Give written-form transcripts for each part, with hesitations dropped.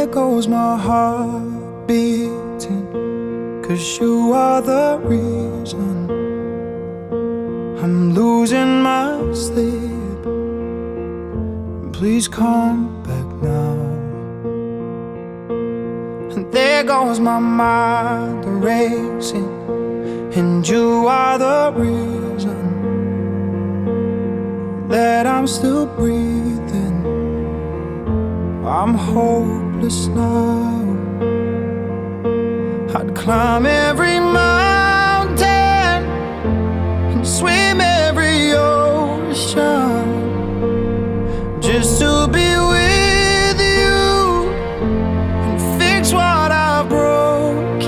there goes my heart beating, 'cause you are the reason I'm losing my sleep. Please come back now. And there goes my mind racing, and you are the reason that I'm still breathing. I'm hopeless now. I'd climb every mountain and swim every ocean just to be with you and fix what I've broken.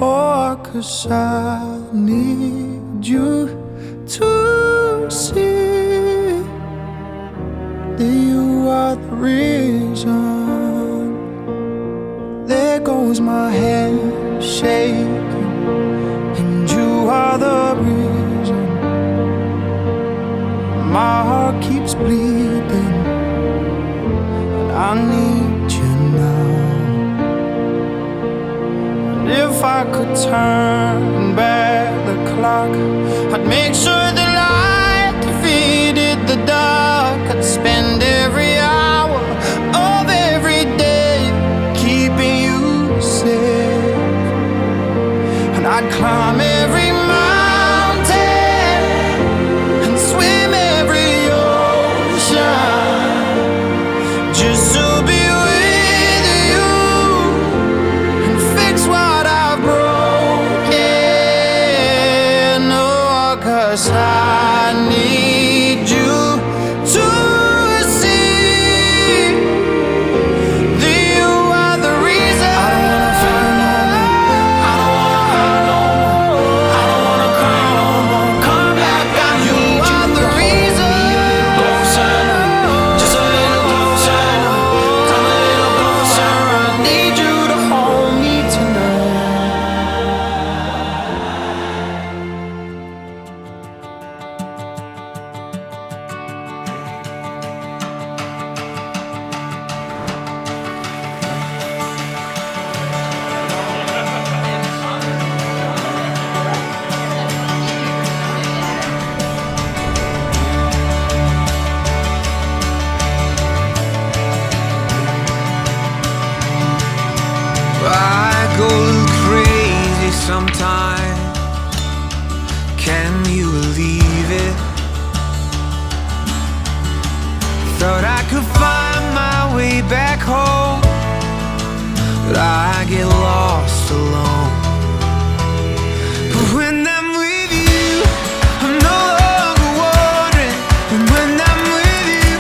Oh, 'cause I need you to see that you are the reason. There goes my hand shaking, and you are the reason. My heart keeps bleeding, and I need you now. And if I could turn back the clock, I'd make sure the light defeated the dark. I'd spend every hour of every day keeping you safe, and I'd climb every mountain and swim every ocean just to be with you and fix what I've broken. Oh, 'cause I need you to see that you are the reason. I don't wanna fight no more. I don't wanna hurt no more. I don't wanna cry no more. Come back, I need you. Are the reason. Closer, just a little closer. Come a little closer. I need you to hold me tonight. I go crazy sometimes. Can you believe it? Thought I could find my way back home, but I get lost alone. But when I'm with you, I'm no longer wandering. And when I'm with you,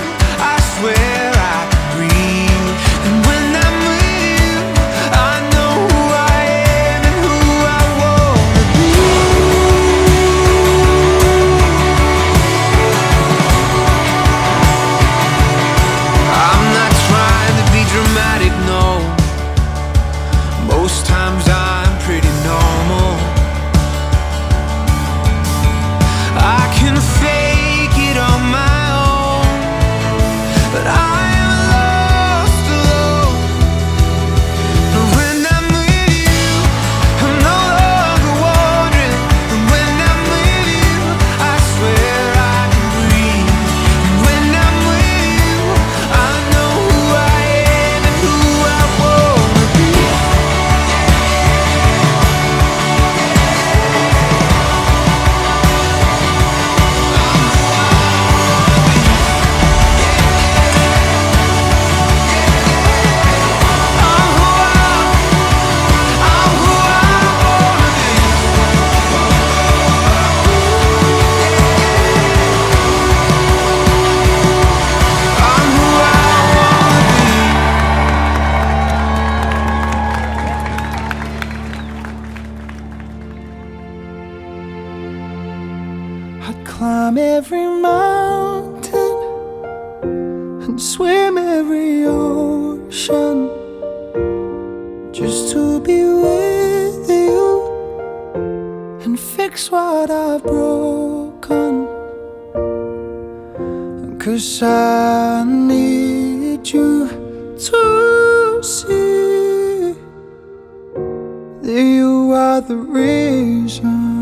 I swear I can breathe. And when I'm with you, I know who I am and who I wanna be. I'm not trying to be dramatic, no. Most times I'm pretty normal. I can fake it on my own, but I am lost alone. And when I'm with you, I'm no longer wandering. And when I'm with you, I swear I can breathe. And when I'm with you, I know who I am and who I wanna be. I'd climb every mountain and swim every ocean just to be with you and fix what I've broken. 'Cause I need you to see that you are the reason.